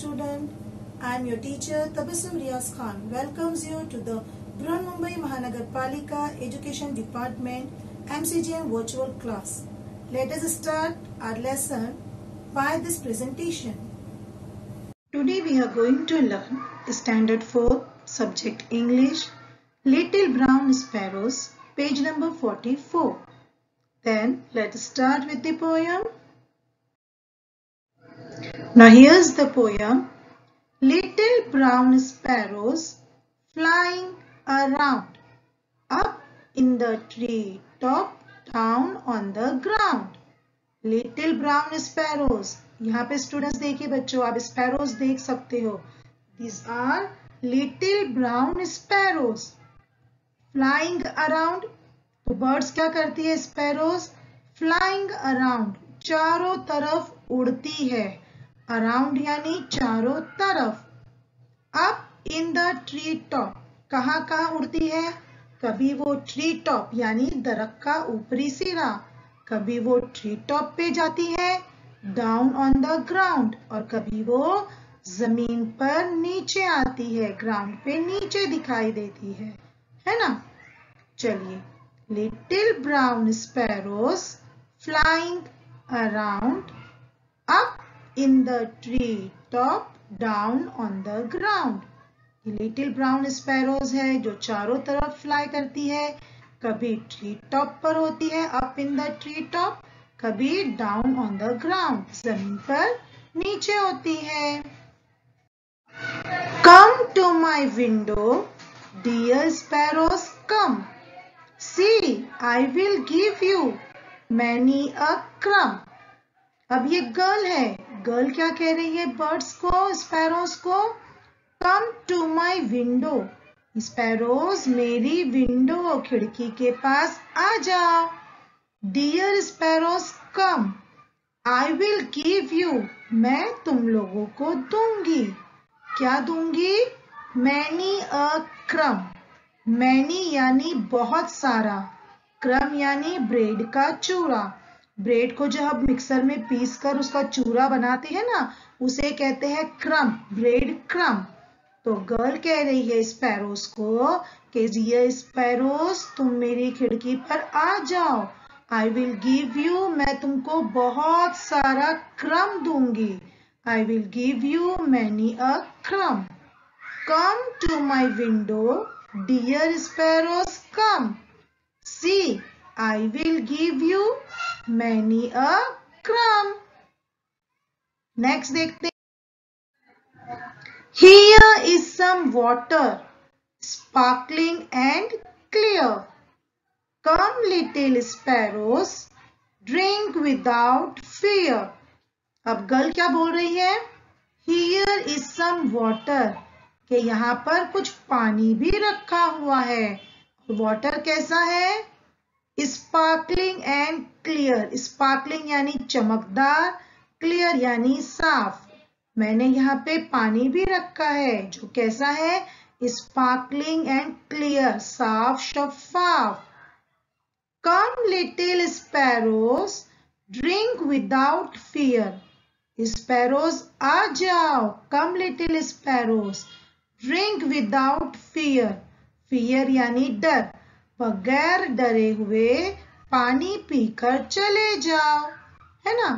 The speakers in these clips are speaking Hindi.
student. I am your teacher Tabassum Riaz Khan welcomes you to the Brihanmumbai Mahanagarpalika Education Department MCGM virtual class. Let us start our lesson by this presentation. Today we are going to learn Standard 4 Subject English Little Brown Sparrows, page number 44. Then let us start with the poem. Now here's the poem. Little brown sparrows flying around, up in the tree top, down on the ground. Little brown sparrows. यहाँ पे स्टूडेंट्स देखिए बच्चों, आप स्पैरोज देख सकते हो. These are little brown sparrows flying around. तो बर्ड्स क्या करती है? स्पैरोज flying around, चारों तरफ उड़ती है. अराउंड यानी चारों तरफ. Up in the tree top, कहाँ कहाँ उड़ती है? कभी वो ट्री टॉप यानी दरख्त का ऊपरी सिरा, कभी वो ट्री टॉप पे जाती है, डाउन ऑन द ग्राउंड, और कभी वो जमीन पर नीचे आती है, ग्राउंड पे नीचे दिखाई देती है ना. चलिए, little brown sparrows flying around, up in the tree top, down on the ground. ये लिटिल ब्राउन स्पैरोज है जो चारों तरफ फ्लाई करती है. कभी ट्री टॉप पर होती है, up in the tree top, कभी डाउन ऑन द ग्राउंड, जमीन पर नीचे होती है. Come to my window, dear sparrows, come. See, I will give you many a crumb. अब ये गर्ल है. गर्ल क्या कह रही है बर्ड्स को, स्पैरोज को? Come to my window. Sparrows मेरी विंडो, खिड़की के पास आ जाओ. Dear sparrows come, I will give you, मैं तुम लोगों को दूंगी. क्या दूंगी? मैनी अ क्रम. मैनी यानी बहुत सारा, क्रम यानी ब्रेड का चूरा. ब्रेड को जो हम मिक्सर में पीस कर उसका चूरा बनाते हैं ना, उसे कहते हैं क्रम, ब्रेड क्रम. तो गर्ल कह रही है स्पैरोज को कि ये स्पैरोज तुम मेरी खिड़की पर आ जाओ. आई विल गिव यू, मैं तुमको बहुत सारा क्रम दूंगी. I will give you many a crumb. Come to my window, dear sparrows come. See, I will give you many a crumb. Next देखते हैं. Here is some water, sparkling and clear. Come little sparrows, drink without fear. अब गर्ल क्या बोल रही है? Here is some water, कि यहाँ पर कुछ पानी भी रखा हुआ है. वाटर कैसा है? Sparkling and clear. स्पार्कलिंग यानी चमकदार, क्लियर यानी साफ. मैंने यहाँ पे पानी भी रखा है जो कैसा है? स्पार्कलिंग एंड क्लियर, साफ शफाफ. Come little sparrows, drink without fear. Sparrows आ जाओ. Come little sparrows, drink without fear. Fear यानी डर, बगैर डरे हुए पानी पीकर चले जाओ, है ना.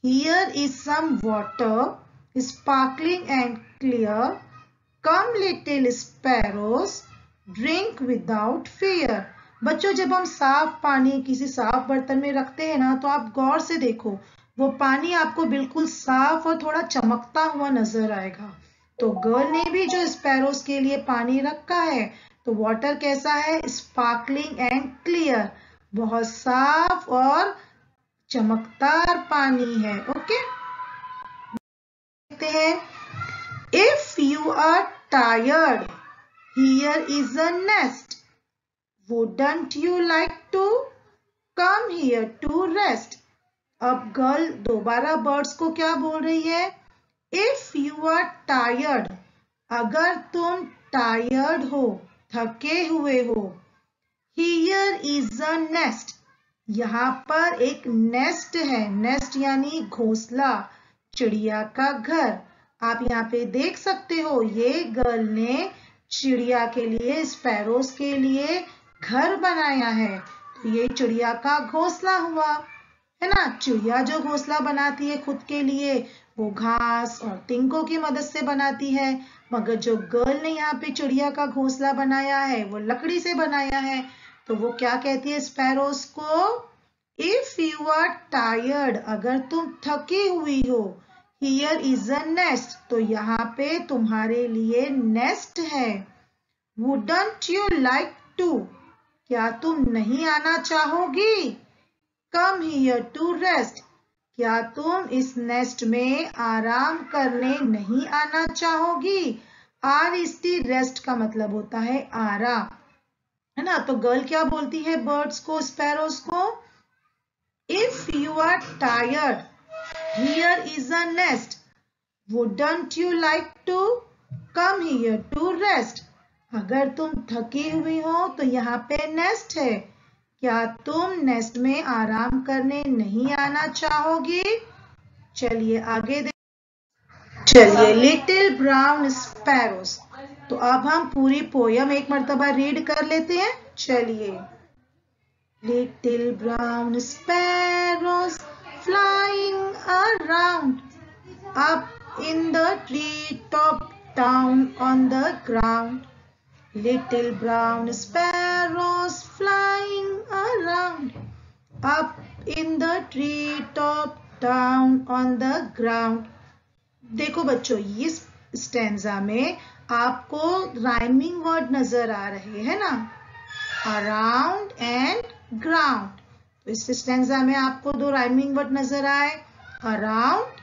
Here is some water, sparkling and clear. Come little sparrows, drink without fear. बच्चों, जब हम साफ पानी किसी साफ बर्तन में रखते हैं ना, तो आप गौर से देखो, वो पानी आपको बिल्कुल साफ और थोड़ा चमकता हुआ नजर आएगा. तो गर्ल ने भी जो स्पैरोज के लिए पानी रखा है, तो वाटर कैसा है? स्पार्कलिंग एंड क्लियर, बहुत साफ और चमकदार पानी है. ओके, देखते हैं. If you are tired, here is a nest. Wouldn't you like to come here to rest. अब गर्ल दोबारा बर्ड्स को क्या बोल रही है? इफ यू आर टायर्ड, अगर तुम टायर्ड हो, थके हुए हो. Here is a nest. यहाँ पर एक नेस्ट है. नेस्ट यानी घोंसला, चिड़िया का घर. आप यहाँ पे देख सकते हो ये गर्ल ने चिड़िया के लिए, स्पैरोस के लिए घर बनाया है। तो ये चिड़िया का घोंसला हुआ, है ना। चिड़िया जो घोंसला बनाती है खुद के लिए वो घास और तिनकों की मदद से बनाती है, मगर जो गर्ल ने यहाँ पे चिड़िया का घोंसला बनाया है वो लकड़ी से बनाया है। तो वो क्या कहती है स्पैरोस को, इफ यू आर टायर्ड, अगर तुम थकी हुई हो, हियर इज अ नेस्ट, तो यहाँ पे तुम्हारे लिए नेस्ट है। वुडंट यू लाइक टू, क्या तुम नहीं आना चाहोगी, कम हियर टू रेस्ट, क्या तुम इस नेस्ट में आराम करने नहीं आना चाहोगी। REST रेस्ट का मतलब होता है आराम, है ना। तो गर्ल क्या बोलती है बर्ड्स को, स्पैरोस को, if you are tired here is a nest, wouldn't you like to come here to rest, अगर तुम थकी हुई हो तो यहाँ पे नेस्ट है, क्या तुम नेस्ट में आराम करने नहीं आना चाहोगी। चलिए आगे चलिए लिटिल ब्राउन स्पैरोस। तो अब हम पूरी पोयम एक मर्तबा रीड कर लेते हैं। चलिए, little brown sparrows flying around, up in the treetop, down on the ground. Little brown sparrows flying around, up in the treetop, down on the ground. देखो बच्चों, इस स्टैंजा में आपको राइमिंग वर्ड नजर आ रहे हैं ना, अराउंड एंड ग्राउंड। तो इस स्टैंजा में आपको दो राइमिंग वर्ड नजर आए, अराउंड,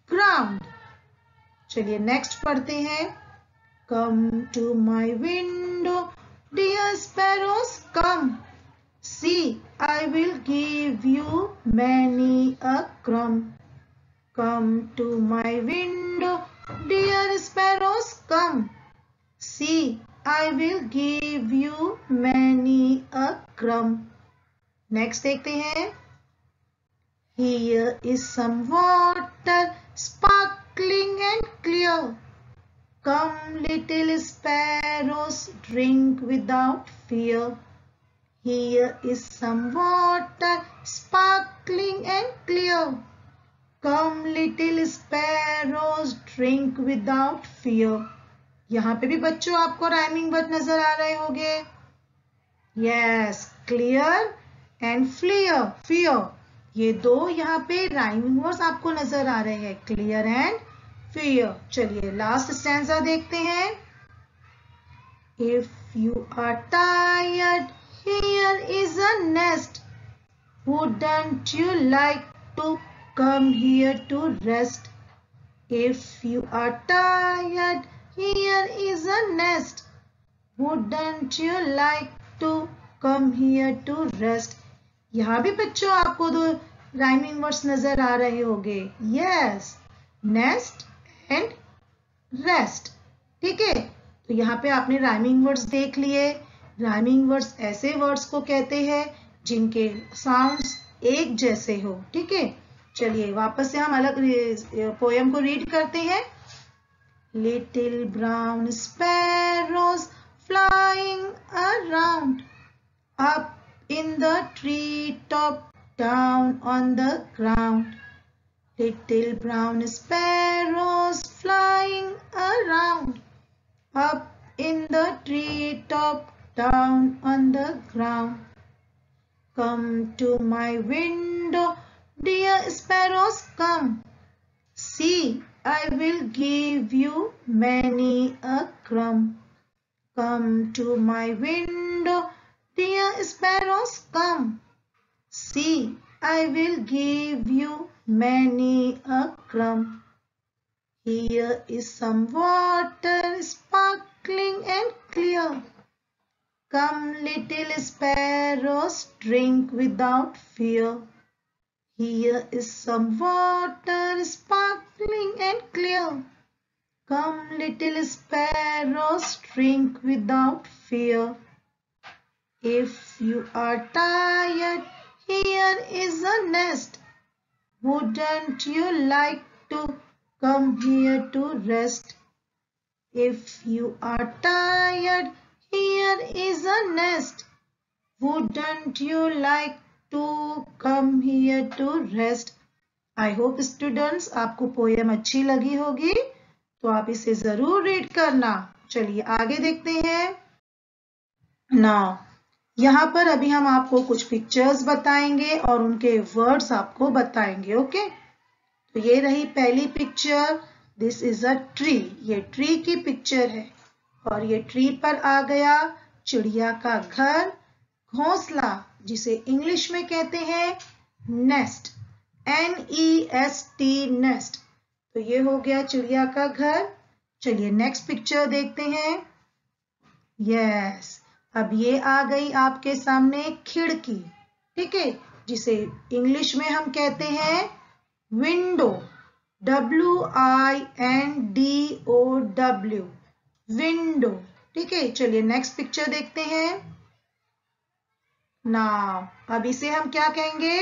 ग्राउंड। चलिए नेक्स्ट पढ़ते हैं। Come to my window dear sparrows come, see I will give you many a crumb. Come to my window dear sparrows come, see I will give you many a crumb. Next देखते हैं। Here is some water sparkling and clear. Come little sparrows, drink without fear. Here is some water sparkling and clear. Come little sparrows, drink without fear. यहाँ पे भी बच्चों आपको राइमिंग वर्ड नजर आ रहे होंगे। यस, क्लियर एंड फ्लियर, फियर, ये दो यहाँ पे राइमिंग वर्ड्स आपको नजर आ रहे हैं, क्लियर एंड फियर। चलिए लास्ट स्टैंजा देखते हैं। If you are tired here is a nest, wouldn't you like to come here to rest. If you are tired here is a nest, wouldn't you like to come here to rest. यहाँ भी बच्चों आपको दो राइमिंग वर्ड्स नजर आ रहे होंगे, यस, नेस्ट एंड रेस्ट। ठीक है, तो यहाँ पे आपने राइमिंग वर्ड्स देख लिए। राइमिंग वर्ड्स ऐसे वर्ड्स को कहते हैं जिनके साउंड्स एक जैसे हो। ठीक है, चलिए वापस से हम अलग पोयम को रीड करते हैं। Little brown sparrows flying around, up in the treetop, down on the ground. Little brown sparrows flying around, up in the treetop, down on the ground. Come to my window, dear sparrows, come. See, I will give you many a crumb. Come to my window, dear sparrows, come. See, I will give you many a crumb. Here is some water sparkling and clear. Come, little sparrows, drink without fear. Here is some water sparkling and clear. Come, little sparrows, drink without fear. If you are tired, here is a nest. Wouldn't you like to come here to rest. If you are tired, here is a nest. Wouldn't you like to come here to rest? I hope students आपको पोएम अच्छी लगी होगी, तो आप इसे जरूर रीड करना। चलिए आगे देखते हैं। नाउ यहाँ पर अभी हम आपको कुछ पिक्चर्स बताएंगे और उनके वर्ड्स आपको बताएंगे। ओके, तो ये रही पहली picture. This is a tree. ये ट्री की पिक्चर है और ये ट्री पर आ गया चिड़िया का घर, घोंसला, जिसे इंग्लिश में कहते हैं नेस्ट, NEST, नेस्ट। तो ये हो गया चिड़िया का घर। चलिए नेक्स्ट पिक्चर देखते हैं। यस, अब ये आ गई आपके सामने खिड़की, ठीक है, जिसे इंग्लिश में हम कहते हैं विंडो, WINDOW, विंडो, ठीक है। चलिए नेक्स्ट पिक्चर देखते हैं। नाउ अब इसे हम क्या कहेंगे?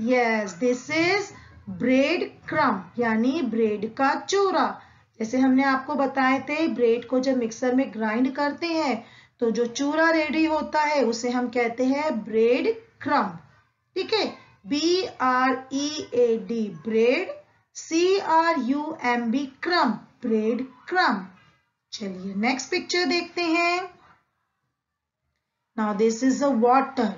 Yes, this is bread crumb, यानी ब्रेड का चूरा। जैसे हमने आपको बताए थे, ब्रेड को जब मिक्सर में ग्राइंड करते हैं तो जो चूरा रेडी होता है उसे हम कहते हैं ब्रेड क्रम्ब, ठीक है। BREAD, bread, CRUMB, crumb, bread crumb. चलिए नेक्स्ट पिक्चर देखते हैं। Now this is a water,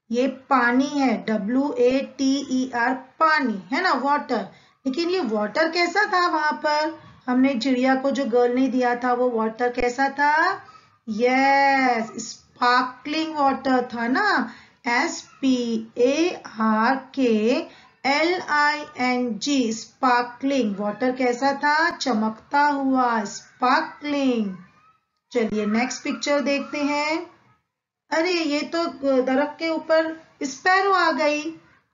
ये पानी है, WATER, पानी है ना, वाटर। लेकिन ये वाटर कैसा था? वहां पर हमने चिड़िया को जो गर्ल ने दिया था वो वाटर कैसा था? यस, स्पार्कलिंग वाटर था ना, SPARKLING, स्पार्कलिंग वाटर कैसा था? चमकता हुआ, स्पार्कलिंग। चलिए नेक्स्ट पिक्चर देखते हैं। अरे ये तो दरख्त के ऊपर स्पैरो आ गई।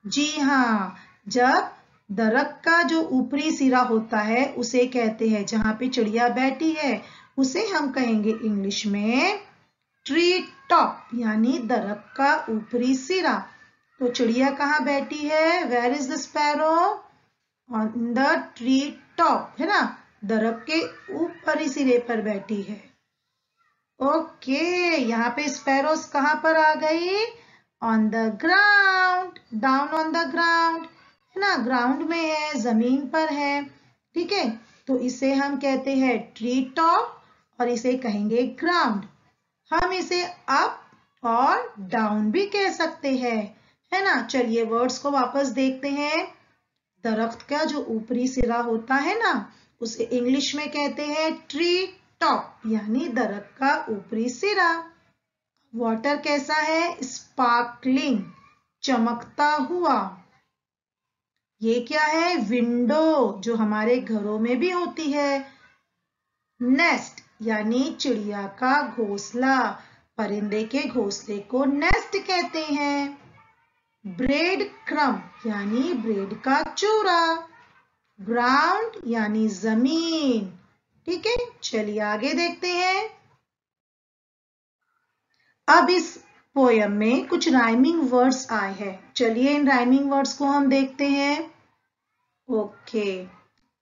जी हाँ, जब दरख्त का जो ऊपरी सिरा होता है उसे कहते हैं, जहां पे चिड़िया बैठी है उसे हम कहेंगे इंग्लिश में ट्री टॉप, यानी दरख्त का ऊपरी सिरा। तो चिड़िया कहाँ बैठी है? Where is the sparrow? On the tree top, है ना, दरख्त के ऊपरी सिरे पर बैठी है। ओके, यहाँ पे स्पैरोस कहाँ पर आ गई? On the ground, down on the ground, है ना, ग्राउंड में है, जमीन पर है, ठीक है। तो इसे हम कहते हैं ट्री टॉप और इसे कहेंगे ग्राउंड। हम इसे अप और डाउन भी कह सकते हैं, है ना। चलिए वर्ड्स को वापस देखते हैं। दरख्त का जो ऊपरी सिरा होता है ना, उसे इंग्लिश में कहते हैं ट्री टॉप, यानी दरख्त का ऊपरी सिरा। वाटर कैसा है? स्पार्कलिंग, चमकता हुआ। ये क्या है? विंडो, जो हमारे घरों में भी होती है। नेस्ट, यानी चिड़िया का घोंसला, परिंदे के घोंसले को नेस्ट कहते हैं। ब्रेड क्रम्ब, यानी ब्रेड का चूरा। ग्राउंड, यानी जमीन, ठीक है। चलिए आगे देखते हैं। अब इस पोयम में कुछ राइमिंग वर्ड्स आए हैं। चलिए इन राइमिंग वर्ड्स को हम देखते हैं। Okay,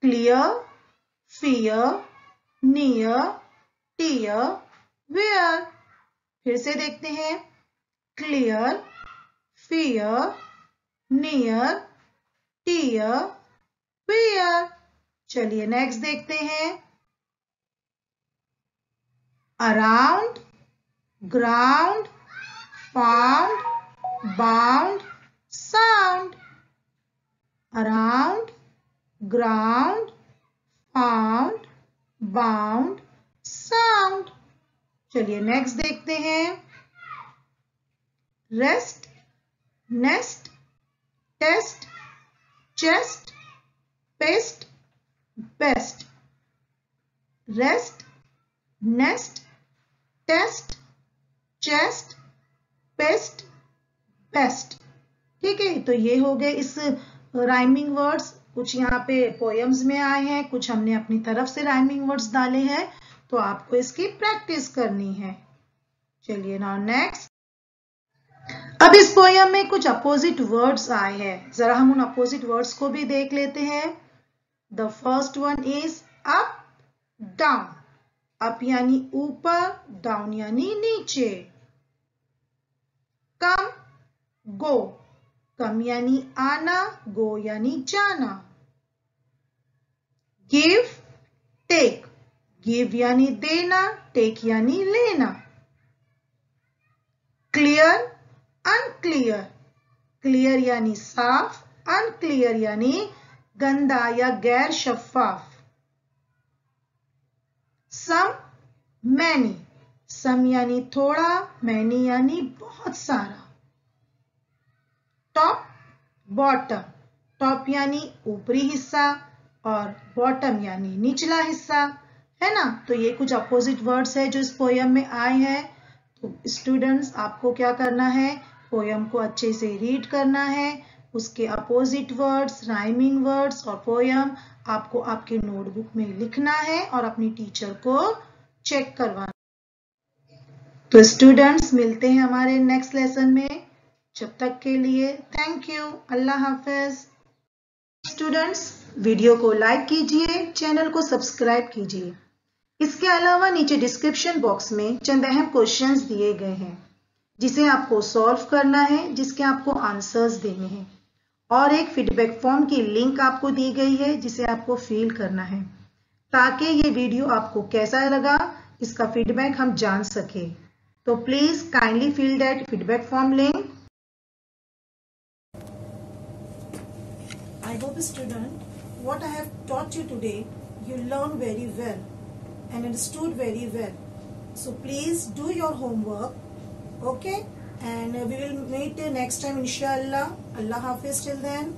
clear, fear, near, tear, where. फिर से देखते हैं। Clear, fear, near, tear, where. चलिए नेक्स्ट देखते हैं। Around, ground, found, bound, sound. Around, ground, found, bound, sound. चलिए नेक्स्ट देखते हैं। Rest, nest, test, chest, paste, best. Rest, nest, test, chest, paste, best, ठीक है। तो ये हो गए इस राइमिंग वर्ड्स। कुछ यहाँ पे पोएम्स में आए हैं, कुछ हमने अपनी तरफ से राइमिंग वर्ड्स डाले हैं, तो आपको इसकी प्रैक्टिस करनी है। चलिए नाउ नेक्स्ट। अब इस पोएम में कुछ अपोजिट वर्ड्स आए हैं, जरा हम उन अपोजिट वर्ड्स को भी देख लेते हैं। The first one is up, down. Up यानी ऊपर, down यानी नीचे. Come, go. Come यानी आना, go यानी जाना. Give, take. Give यानी देना, take यानी लेना. Clear, unclear. Clear यानी साफ, unclear यानी गंदा या गैर शफाफ. Some, many. Some यानी थोड़ा, many यानी बहुत सारा. Top, bottom. Top यानी ऊपरी हिस्सा और bottom यानी निचला हिस्सा, है ना. तो ये कुछ अपोजिट वर्ड्स है जो इस पोयम में आए हैं. तो स्टूडेंट्स आपको क्या करना है, पोयम को अच्छे से रीड करना है. उसके अपोजिट वर्ड्स, राइमिंग वर्ड्स और पोयम आपको आपके नोटबुक में लिखना है और अपनी टीचर को चेक करवाना. तो स्टूडेंट्स मिलते हैं हमारे नेक्स्ट लेसन में. जब तक के लिए thank you. Allah Hafiz. Students video को लाइक कीजिए, चैनल को सब्सक्राइब कीजिए. इसके अलावा नीचे डिस्क्रिप्शन बॉक्स में चंद अहम क्वेश्चंस दिए गए हैं जिसे आपको सॉल्व करना है, जिसके आपको आंसर्स देने हैं. और एक फीडबैक फॉर्म की लिंक आपको दी गई है जिसे आपको फिल करना है ताकि ये वीडियो आपको कैसा लगा इसका फीडबैक हम जान सके. तो please kindly fill that feedback form link. I hope student what I have taught you today you learned very well and understood very well. So please do your homework, okay? And we will meet next time inshallah. Allah Hafiz till then.